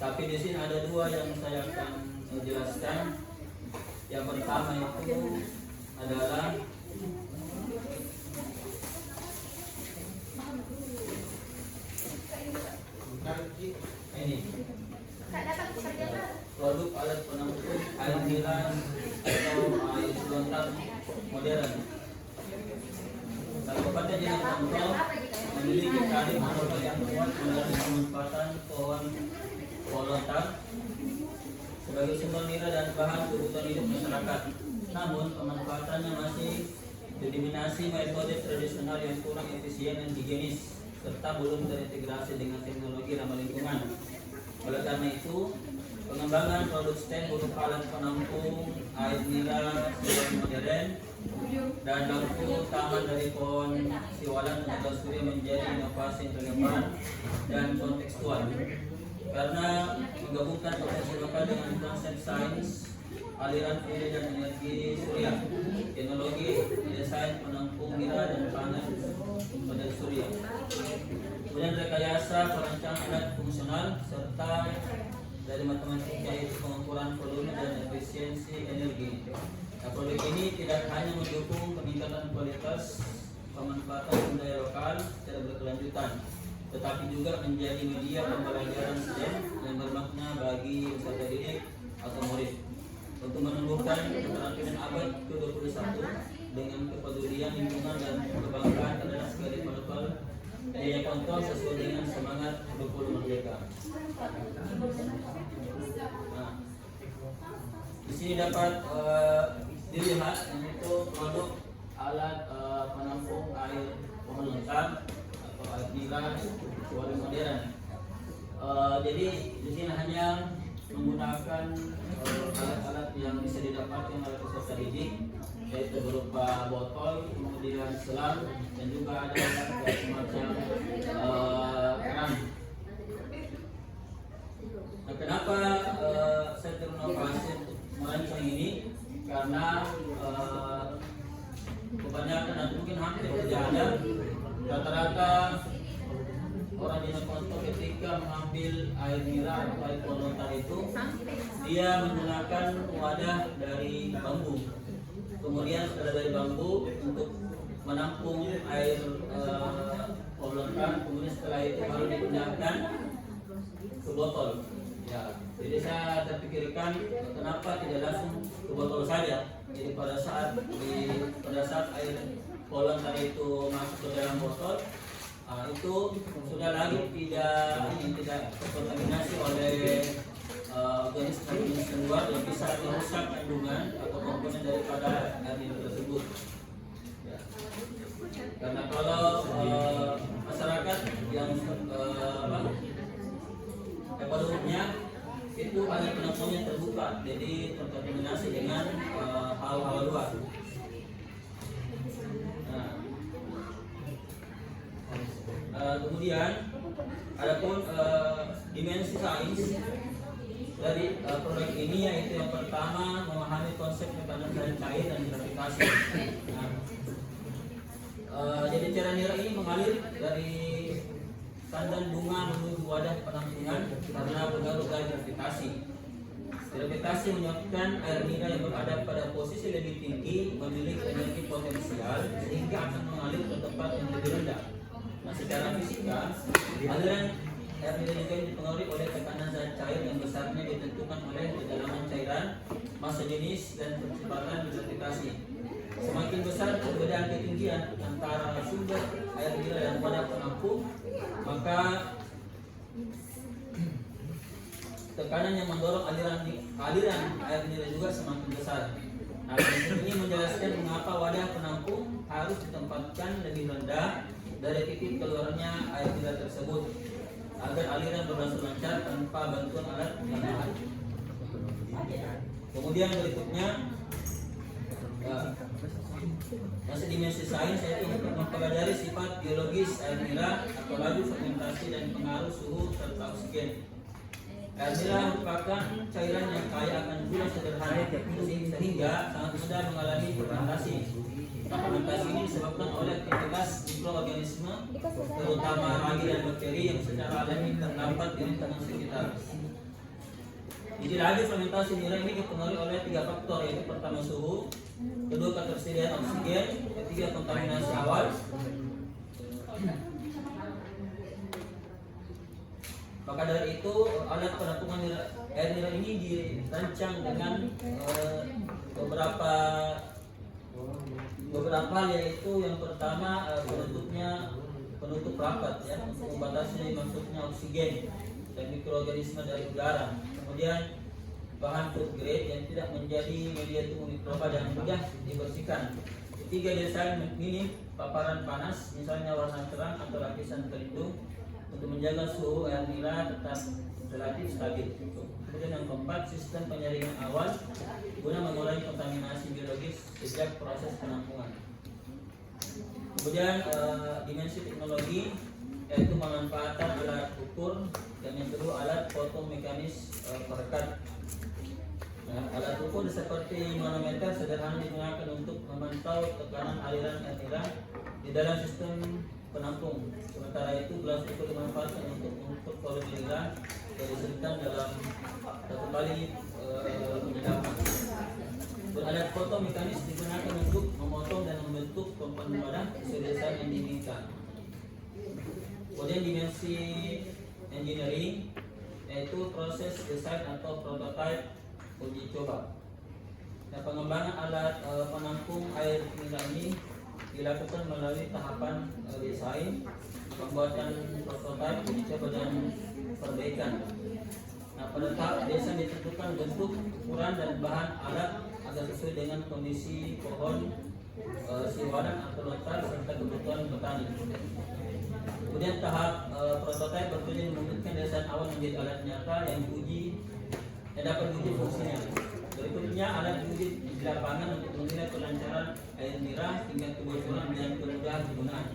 Tapi di sini ada dua yang saya akan jelaskan. Yang pertama itu adalah ini produk alat penampung air mineral atau air lontar modern. Kabupaten Jenderal Kontrol memiliki tarif monopol yang kuat melalui pemanfaatan pohon lontar sebagai sumber nilai dan bahan kebutuhan hidup masyarakat. Namun pemanfaatannya masih didominasi metode tradisional yang kurang efisien dan higienis serta belum terintegrasi dengan teknologi ramah lingkungan. Oleh karena itu, pengembangan produk STEM berupa alat penampung air mineral yang modern dan lampu taman dari pohon siwalan tenaga surya menjadi inovasi yang relevan dan kontekstual karena menggabungkan potensi lokal dengan konsep sains, aliran fluid dan energi surya, teknologi desain penampung mineral dan panel panel surya, kemudian rekayasa perancangan alat fungsional serta dari matematika yaitu pengukuran volume dan efisiensi energi. Nah, produk ini tidak hanya mendukung peningkatan kualitas pemanfaatan sumber daya lokal secara berkelanjutan, tetapi juga menjadi media pembelajaran STEM yang bermakna bagi peserta didik atau murid untuk menumbuhkan keterampilan abad ke-21 dengan kepedulian lingkungan dan kebanggaan terhadap segala protokol daya kontrol sesuai dengan semangat 20 Merdeka. Nah, di sini dapat dilihat itu produk alat penampung air pohon lontar atau air mineral suara modern. Jadi di sini hanya menggunakan alat-alat yang bisa didapatkan oleh peserta didik, yaitu berupa botol, kemudian selang, dan juga ada semacam keran. Nah, kenapa saya terinovasi untuk merancang ini? Karena kebanyakan atau mungkin hampir tidak ada rata-rata orang di Konto ketika mengambil air mineral atau air lontar itu dia menggunakan wadah dari bambu. Kemudian setelah dari bambu untuk menampung air lontar, kemudian setelah itu baru digunakan ke botol. Ya, jadi saya terpikirkan kenapa tidak langsung ke botol saja. Jadi pada saat air lontar itu masuk ke dalam botol, itu sudah lagi tidak terkontaminasi oleh organisme luar yang bisa merusak kandungan atau komponen daripada air minum tersebut. Ya. Karena kalau masyarakat yang pada umumnya itu air penampungnya terbuka, jadi terkontaminasi dengan hawa-hawa luar. Kemudian adapun dimensi sains dari proyek ini yaitu yang pertama memahami konsep tekanan cair dan gravitasi. Jadi cairan mineral ini mengalir dari tandan bunga menuju wadah penampungan karena pengaruh dari gravitasi. Gravitasi menyebabkan air mineral yang berada pada posisi lebih tinggi memiliki energi potensial sehingga akan mengalir ke tempat yang lebih rendah. Nah, secara fisika, aliran air mineral juga dipengaruhi oleh tekanan zat cair yang besarnya ditentukan oleh kedalaman cairan, massa jenis, dan kecepatan gravitasi. Semakin besar perbedaan ketinggian antara sumber air mineral dan wadah penampung, maka tekanan yang mendorong aliran air mineral juga semakin besar. Nah, ini menjelaskan mengapa wadah penampung harus ditempatkan lebih rendah dari titik keluarnya air mineral tersebut agar aliran berlangsung lancar tanpa bantuan alat tambahan. Kemudian berikutnya masih dimensi sains yaitu mempelajari sifat biologis air mineral atau laju fermentasi dan pengaruh suhu serta oksigen. Air mineral merupakan cairan yang kaya akan gula sederhana sehingga sangat mudah mengalami fermentasi. Nah, fermentasi ini disebabkan oleh aktivitas mikroorganisme, terutama algi dan bakteri yang secara alami terdapat di lingkungan sekitar. Jadi laju fermentasi nira ini dipengaruhi oleh 3 faktor, yaitu pertama suhu, kedua ketersediaan oksigen, ketiga kontaminasi awal. Maka dari itu alat penampungan air nira ini dirancang dengan beberapa hal, yaitu yang pertama penutup rapat ya, untuk membatasi masuknya oksigen dan mikroorganisme dari udara. Kemudian bahan food grade yang tidak menjadi media tumbuh mikroba dan mudah dibersihkan. Ketiga, desain minim paparan panas, misalnya warna terang atau lapisan pelindung untuk menjaga suhu air nira tetap relatif stabil. Kemudian yang keempat, sistem penyaringan awal guna mengurangi kontaminasi biologis sejak proses penampungan. Kemudian dimensi teknologi, yaitu pemanfaatan alat ukur, dan yang kedua alat fotomekanis perekat. Nah, alat ukur seperti manometer sederhana digunakan untuk memantau tekanan aliran air nira di dalam sistem penampung. Sementara itu gelas ukur dimanfaatkan untuk mengukur volume nira yang disertakan dalam satu kali penyedapan. Alat fotomekanis digunakan untuk memotong dan membentuk komponen wadah sesuai desain yang diinginkan. Kemudian dimensi engineering, yaitu proses desain atau prototype uji coba. Nah, pengembangan alat penampung air nira ini dilakukan melalui tahapan desain, pembuatan prototipe, uji coba dan perbaikan. Nah, pada tahap desain ditentukan bentuk, ukuran dan bahan alat agar sesuai dengan kondisi pohon, siwalan atau lontar serta kebutuhan petani. Kemudian tahap prototipe bertujuan membentukkan desain awal menjadi alat nyata yang dapat diuji fungsinya. Berikutnya alat diuji di lapangan untuk menilai kelancaran air nira, tingkat kebocoran dan kemudahan penggunaan.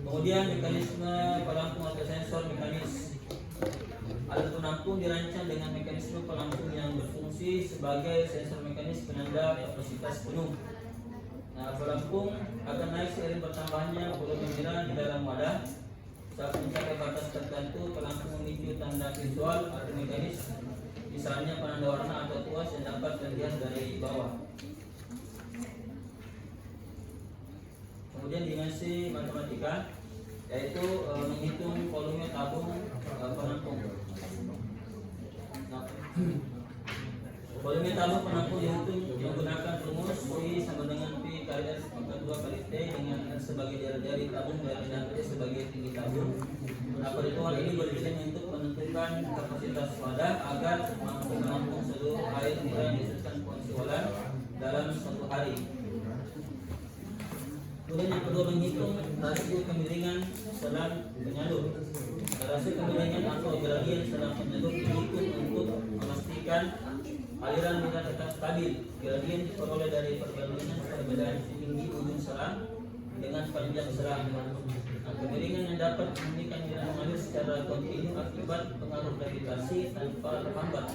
Kemudian mekanisme pelampung atau sensor mekanis. Alat penampung dirancang dengan mekanisme pelampung yang berfungsi sebagai sensor mekanis penanda kapasitas penuh. Nah, pelampung akan naik seiring bertambahnya volume nira di dalam wadah. Saat mencapai batas tertentu, pelampung memicu tanda visual atau mekanis, misalnya penanda warna atau tuas yang dapat terlihat dari bawah. Kemudian dimensi matematika, yaitu menghitung volume tabung penampung. Nah, volume tabung penampung dihitung menggunakan rumus I sama dengan P kali S pangkat 2 kali T, dengan S sebagai jari tabung dan T sebagai tinggi tabung. Nah, perhitungan ini bertujuan untuk menentukan kapasitas wadah agar mampu menampung seluruh air nira yang disertakan pohon siwalan dalam satu hari. Kemudian yang kedua, menghitung rasio kemiringan selang penyalur. Rasio kemiringan atau gradien selang penyalur dihitung untuk memastikan aliran nira tetap stabil. Gradien diperoleh dari perbandingan perbedaan tinggi ujung selang dengan panjang selang. Nah, kemiringan yang dapat menghentikan nira mengalir secara kontinu akibat pengaruh gravitasi tanpa terhambat.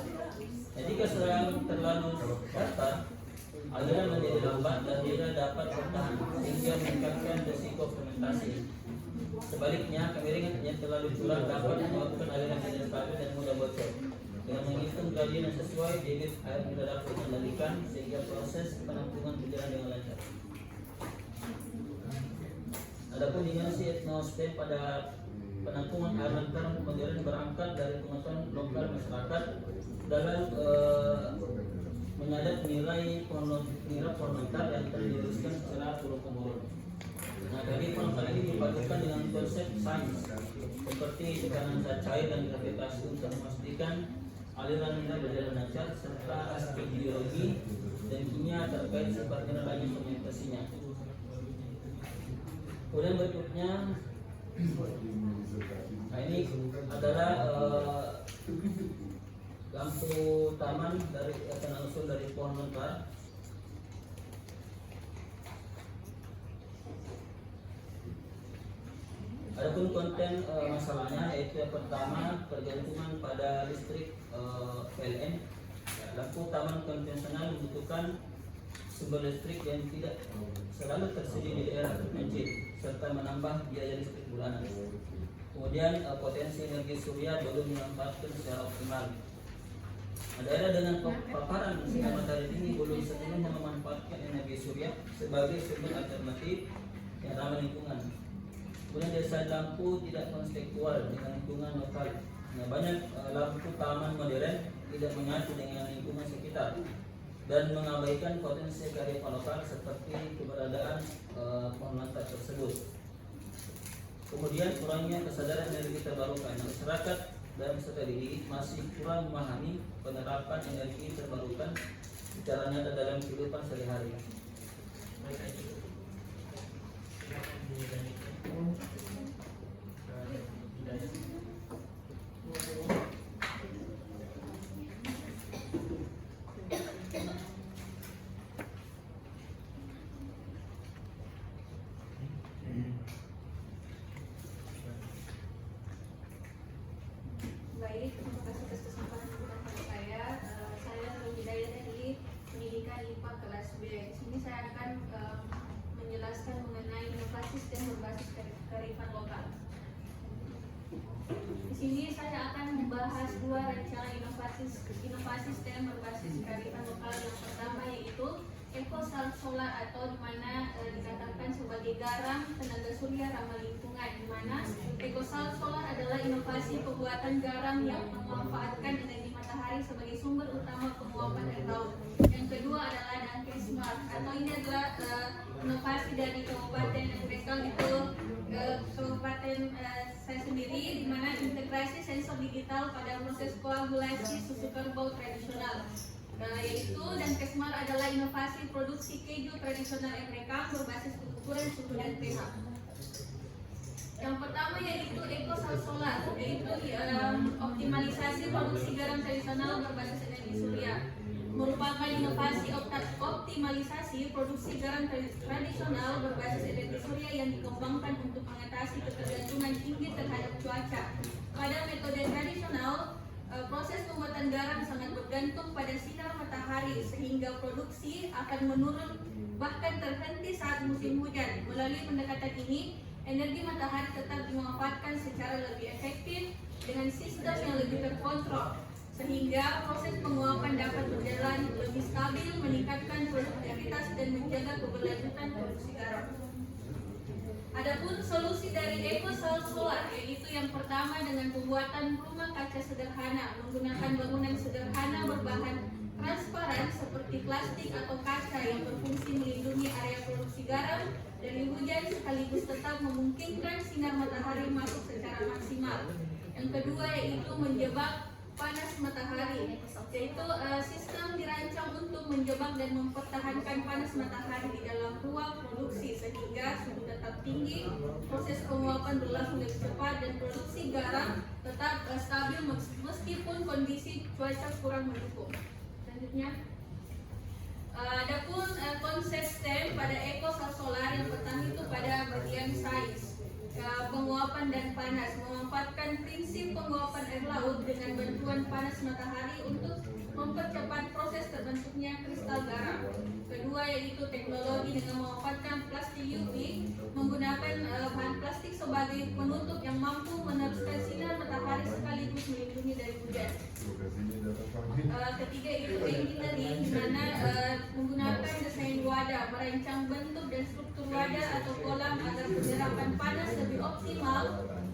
Nah, jika selang terlalu datar, aliran menjadi lambat dan nira dapat bertahan sehingga meningkatkan risiko fermentasi. Sebaliknya, kemiringan yang terlalu curam dapat menyebabkan aliran tidak stabil dan mudah bocor. Dengan menghitung gradien yang sesuai, debit air nira dapat dikendalikan sehingga proses penampungan berjalan dengan lancar. Adapun dimensi atmosfer pada penampungan air lantaran modern berangkat dari pengetahuan lokal masyarakat dalam menyadap nilai pornometer yang terdirumuskan secara turun-temurun. Nah, dari penelitian ini dipadukan dengan konsep sains seperti tekanan zat cair dan gravitasi untuk memastikan aliran nira berjalan lancar, serta aspek biologi dan kimia terkait sifat nira lagi fermentasinya. Kemudian berikutnya, nah ini adalah lampu taman dari asal usul dari pohon lontar. Adapun konten masalahnya, yaitu yang pertama pergantungan pada listrik PLN. Lampu taman konvensional membutuhkan sumber listrik yang tidak selalu tersedia di daerah terpencil serta menambah biaya listrik bulanan. Kemudian potensi energi surya belum dimanfaatkan secara optimal. Daerah dengan paparan sinar matahari tinggi belum sepenuhnya memanfaatkan energi surya sebagai sumber alternatif yang ramah lingkungan. Kemudian desa lampu tidak konseptual dengan lingkungan lokal. Nah, banyak lampu taman modern tidak menyatu dengan lingkungan sekitar dan mengabaikan potensi kearifan lokal seperti keberadaan pohon lantar tersebut. Kemudian kurangnya kesadaran energi terbarukan. Masyarakat dan peserta didik masih kurang memahami penerapan energi terbarukan secara nyata dalam kehidupan sehari-hari. Baik, terima kasih atas kesempatan kepada saya. Saya Nur Hidayah dari Pendidikan IPA kelas B. Di sini saya akan menjelaskan mengenai inovasi sistem berbasis kearifan lokal. Di sini saya akan membahas dua rencana inovasi sistem berbasis kearifan lokal. Yang pertama yaitu ekosal solar atau di mana dikatakan sebagai garam tenaga surya ramah lingkungan, di mana ekosal solar adalah inovasi pembuatan garam yang memanfaatkan energi matahari sebagai sumber utama penguapan air laut. Yang kedua adalah Danke Smart, atau ini adalah inovasi dari Kabupaten Bekal itu Kabupaten saya sendiri, di mana integrasi sensor digital pada proses koagulasi susu kerbau tradisional. Yaitu Danke Smart adalah inovasi produksi keju tradisional MRK berbasis pengukuran suhu dan pH. Yang pertama yaitu ekosal solar, yaitu optimalisasi produksi garam tradisional berbasis energi surya. Merupakan inovasi optimalisasi produksi garam tradisional berbasis energi surya yang dikembangkan untuk mengatasi ketergantungan tinggi terhadap cuaca. Pada metode tradisional, proses pembuatan garam sangat bergantung pada sinar matahari sehingga produksi akan menurun bahkan terhenti saat musim hujan. Melalui pendekatan ini, energi matahari tetap dimanfaatkan secara lebih efektif dengan sistem yang lebih terkontrol sehingga proses penguapan dapat berjalan lebih stabil, meningkatkan produktivitas dan menjaga keberlanjutan produksi garam. Adapun solusi dari ekosal solar yaitu yang pertama dengan pembuatan rumah kaca sederhana menggunakan bangunan sederhana berbahan transparan seperti plastik atau kaca yang berfungsi melindungi area produksi garam dari hujan sekaligus tetap memungkinkan sinar matahari masuk secara maksimal. Yang kedua yaitu menjebak panas matahari, yaitu sistem dirancang untuk menjebak dan mempertahankan panas matahari di dalam ruang produksi sehingga suhu tetap tinggi, proses penguapan berlangsung lebih cepat dan produksi garam tetap stabil meskipun kondisi cuaca kurang mendukung. Selanjutnya, adapun konsep STEM pada ekosal solar yang pertama itu pada bagian sains. Penguapan dan panas, memanfaatkan prinsip penguapan air laut dengan bantuan panas matahari untuk mempercepat proses terbentuknya kristal garam. Kedua yaitu teknologi dengan memanfaatkan plastik UV menggunakan bahan plastik sebagai penutup yang mampu meneruskan sinar matahari sekaligus melindungi dari hujan. Ketiga itu engineering, di mana menggunakan desain wadah, merancang bentuk dan struktur wadah atau kolam agar penyerapan panas lebih optimal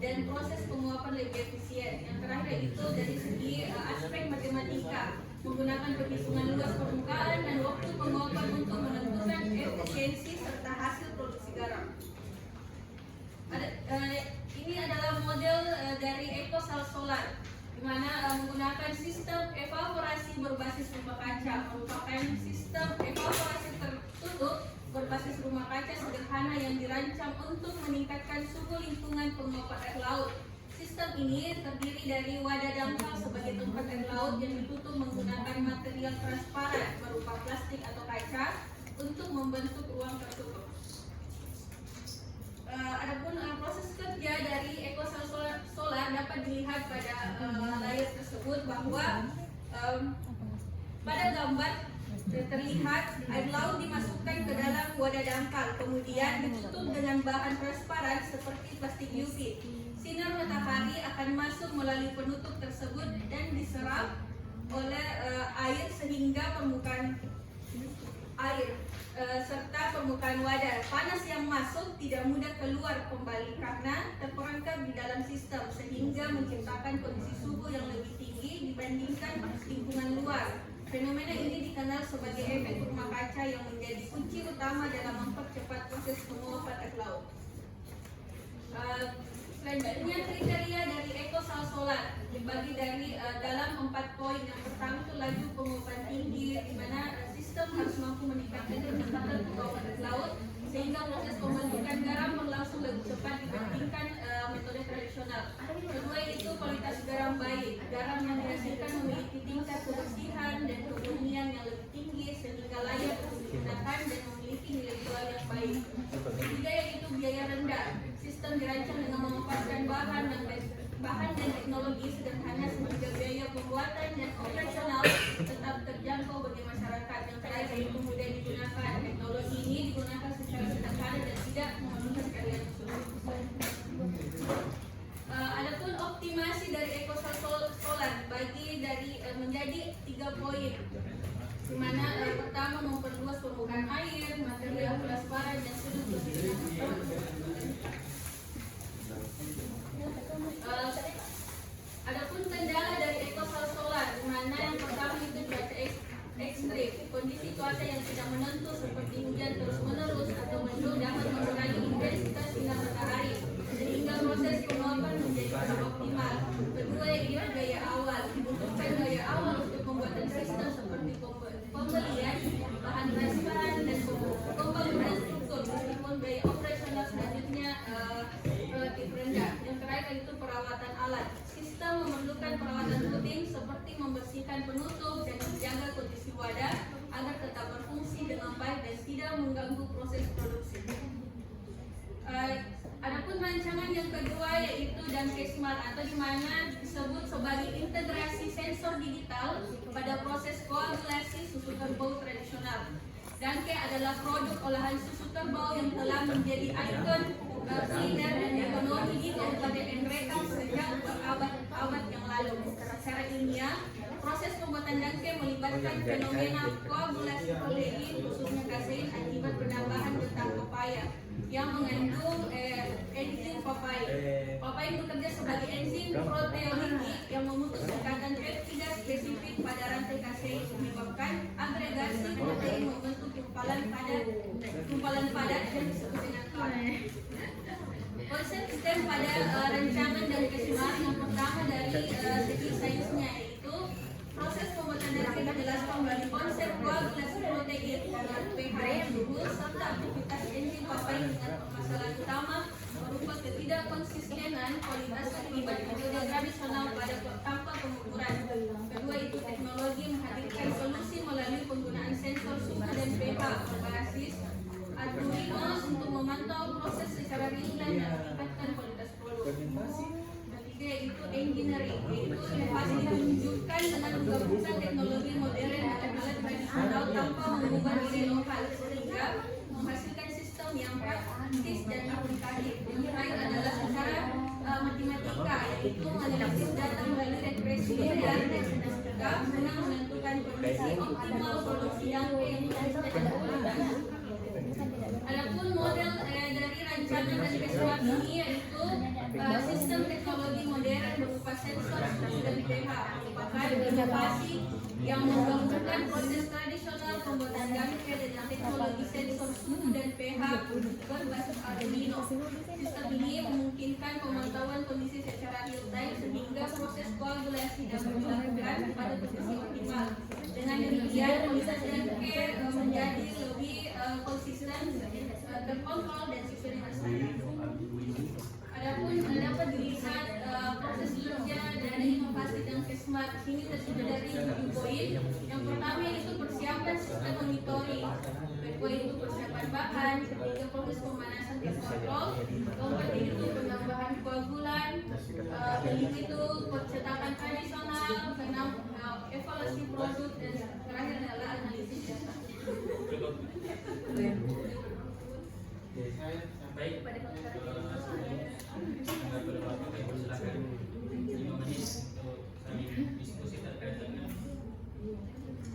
dan proses penguapan lebih efisien. Yang terakhir itu dari segi aspek matematika, menggunakan perhitungan luas permukaan dan waktu penguapan untuk menentukan efisiensi serta hasil produksi garam. Ini adalah model dari ekosal solar, di mana menggunakan sistem evaporasi berbasis rumah kaca, merupakan sistem evaporasi tertutup berbasis rumah kaca sederhana yang dirancang untuk meningkatkan suhu lingkungan penguapan air laut. Sistem ini terdiri dari wadah dangkal sebagai tempat air laut yang ditutup menggunakan material transparan berupa plastik atau kaca untuk membentuk ruang tertutup. Adapun proses kerja dari ekosal solar dapat dilihat pada layar tersebut bahwa pada gambar terlihat air laut dimasukkan ke dalam wadah dangkal, kemudian ditutup dengan bahan transparan seperti plastik UV. Sinar matahari akan masuk melalui penutup tersebut dan diserap oleh air sehingga permukaan air serta permukaan wadah. Panas yang masuk tidak mudah keluar kembali karena terperangkap di dalam sistem sehingga menciptakan kondisi suhu yang lebih tinggi dibandingkan lingkungan luar. Fenomena ini dikenal sebagai efek rumah kaca yang menjadi kunci utama dalam mempercepat proses penguapan air laut. Selanjutnya kriteria dari ekosal solar dibagi dari dalam 4 poin. Yang pertama itu laju penguapan tinggi, di mana sistem harus mampu meningkatkan kecepatan penguapan air laut sehingga proses pembentukan garam berlangsung lebih cepat dibandingkan metode tradisional. Kedua itu kualitas garam baik. Garam yang dihasilkan memiliki tingkat kebersihan dan kemurnian yang lebih tinggi sehingga layak untuk digunakan dan memiliki nilai jual yang baik. Ketiga yaitu biaya rendah. Sistem dirancang dengan memanfaatkan bahan dan teknologi sederhana sehingga biaya pembuatan dan operasional tetap terjangkau bagi masyarakat. Yang terakhir yaitu mudah digunakan. Teknologi ini digunakan secara sederhana dan tidak memerlukan keahlian khusus. Adapun optimasi dari ekosal solar menjadi 3 poin, di mana pertama memperluas permukaan air, material transparan dan sudut posisi. Adapun kendala dari ekosal solar, di mana yang pertama itu cuaca ekstrim. Kondisi cuaca yang tidak menentu seperti hujan terus-menerus atau mendung dapat mengurangi intensitas sinar matahari sehingga proses penguapan menjadi kurang optimal. Kedua yaitu biaya awal. Dibutuhkan biaya awal untuk pembuatan sistem seperti pembelian bahan transparan dan pembangunan struktur, meskipun biaya operasional selanjutnya relatif rendah. Yang terakhir itu perawatan alat. Sistem memerlukan perawatan rutin seperti membersihkan penutup dan menjaga kondisi wadah agar tetap berfungsi dengan baik dan tidak mengganggu proses produksi. Adapun rancangan yang kedua yaitu Danke Smart, atau di mana disebut sebagai integrasi sensor digital pada proses koagulasi susu kerbau tradisional. Danke adalah produk olahan susu kerbau yang telah menjadi ikon kuliner dan ekonomi di Kabupaten Nrekang sejak berabad-abad yang lalu. Secara ilmiah, proses pembuatan Danke melibatkan fenomena koagulasi protein, khususnya kasein, akibat penambahan getah pepaya yang mengandung enzim papain. Papain bekerja sebagai enzim proteolitik yang memutus ikatan peptida spesifik pada rantai kasein, menyebabkan agregasi protein membentuk gumpalan padat dan disebut dengan clot. Konsep sistem pada rancangan dan keseimbangan yang pertama dari segi sainsnya yaitu proses pembuatan Danke dijelaskan melalui konsep koagulasi protein dengan pH yang lurus serta aktivitas enzim papain dengan permasalahan utama berupa ketidakkonsistenan kualitas akibat metode tradisional pada tanpa pengukuran. Kedua itu teknologi menghadirkan solusi melalui penggunaan sensor suhu dan pH berbasis Arduino untuk memantau proses secara real time dan meningkatkan kualitas produk. Ketiga yaitu engineering, yaitu inovasi ditunjukkan dengan menggabungkan teknologi modern dengan alat tradisional tanpa mengubah nilai lokal sehingga menghasilkan sistem yang praktis dan aplikatif. Yang terakhir adalah secara matematika, yaitu menganalisis data melalui regresi linear dan statistika guna menentukan kondisi optimal produksi yang Adapun model dari rancangan dan keseluruhan ini yaitu sistem teknologi modern berupa sensor suhu dan pH, merupakan inovasi yang menggabungkan proses tradisional pembuatan Danke dengan teknologi sensor suhu dan pH berbasis Arduino. Sistem ini memungkinkan pemantauan kondisi secara real time sehingga proses koagulasi dapat dilakukan pada posisi optimal. Dengan demikian, kualitas Danke menjadi lebih konsisten, terkontrol dan sesuai dengan standar. Adapun dapat dilihat proses kerja dari inovasi Danke Smart ini terdiri dari 7 poin. Yang pertama itu persiapan sistem monitoring, kedua itu persiapan bahan, ketiga proses pemanasan terkontrol, keempat itu penambahan koagulan, kelima itu percetakan tradisional, keenam evaluasi produk, dan terakhir adalah analisis data. Cukup. Baik. Pada pengenalan Tanggap pada Bapak, Ibu, silakan 5 menit untuk saling diskusi terkait dengan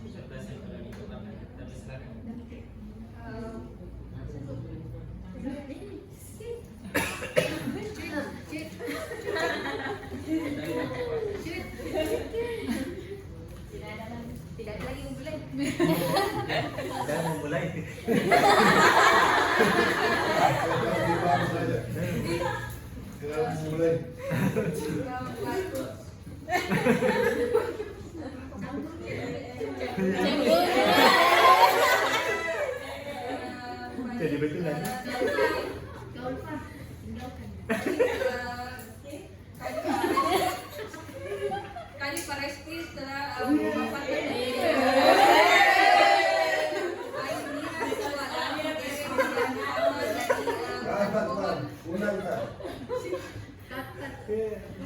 disertasi yang telah dikeluarkan. Tapi silakan. tidak ada lagi mulai. Dan memulai. Jadi betul lagi. Kali Pak Reski setelah mendapatkan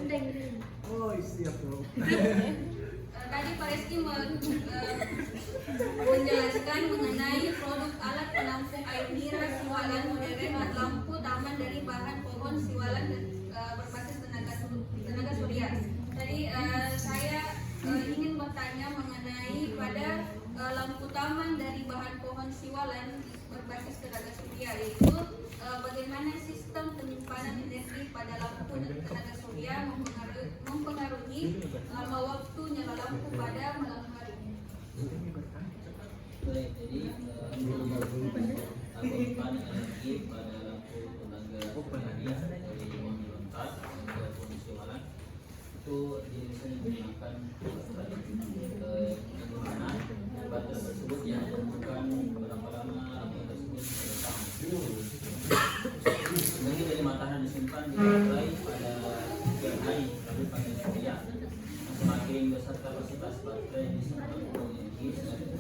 dari Oh, siap bro. tadi Pak Reski menjelaskan mengenai produk alat penampung air miras siwalan modern lampu taman dari bahan pohon siwalan berbasis tenaga surya. Tadi saya ingin bertanya mengenai pada lampu taman dari bahan pohon siwalan berbasis tenaga surya, yaitu bagaimana sistem penyimpanan energi pada lampu tenaga surya mempengaruhi lama waktu nyala lampu pada malam hari. Baik, jadi penyimpanan energi pada lampu tenaga surya dari lontar maupun siwalan itu bisa digunakan bagaimana baterai tersebut yang membutuhkan berapa lama lampu tersebut bertahan. Energi dari matahari disimpan di baterai pada 3 hari lalu panel surya. Semakin besar kapasitas baterai yang disimpan energi, semakin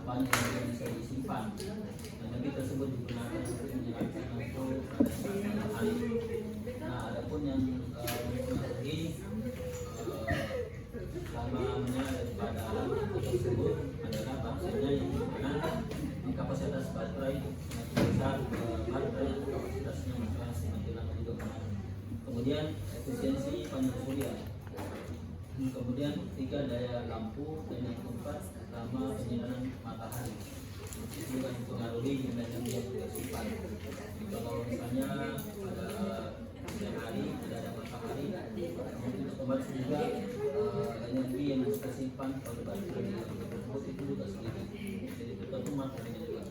panjang yang bisa disimpan. Energi tersebut digunakan untuk menyalakan lampu pada saat malam hari. Nah, adapun yang mempengaruhi lama menyala daripada lampu tersebut adalah baterainya, yang dimana kapasitas baterai semakin besar, baterai yang kapasitasnya maka semakin lama juga menyala. Kemudian efisiensi panel surya. Kemudian 3 daya lampu, dan yang keempat lama penyinaran matahari. Itu juga mempengaruhi jumlah energi yang kita simpan. Kalau misalnya pada siang hari tidak ada matahari, mungkin otomatis juga energi yang kita simpan pada baterai tersebut itu juga sedikit. Jadi tertentu materinya juga.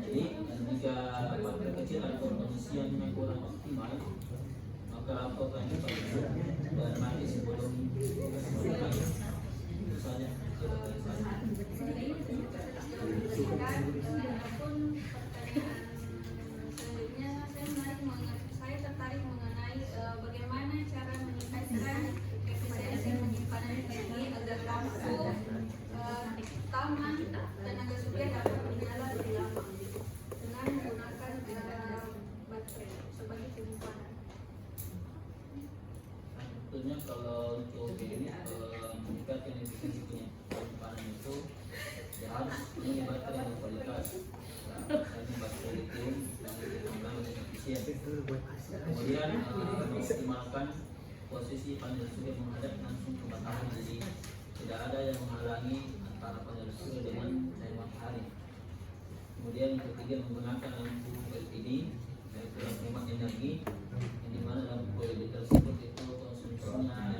Jadi jika baterai kecil atau pengisiannya kurang optimal, maka lampu akan dan mati sebelum misalnya saya tertarik mengenai bagaimana cara meningkatkan efisiensi penyimpanan energi agar lampu taman tenaga surya dapat menyala lebih lama dengan menggunakan baterai sebagai penyimpanan. Tentunya kalau untuk ini meningkatkan efisiensi penyimpanan itu ya harus punya baterai yang berkualitas, dan baterai lithium dan lebih efisien. Kemudian mengoptimalkan posisi panel surya menghadap langsung ke matahari, jadi tidak ada yang menghalangi antara panel surya dengan cahaya matahari. Kemudian yang ketiga menggunakan lampu LED, yaitu lampu hemat energi, yang dimana lampu LED tersebut itu konsumsinya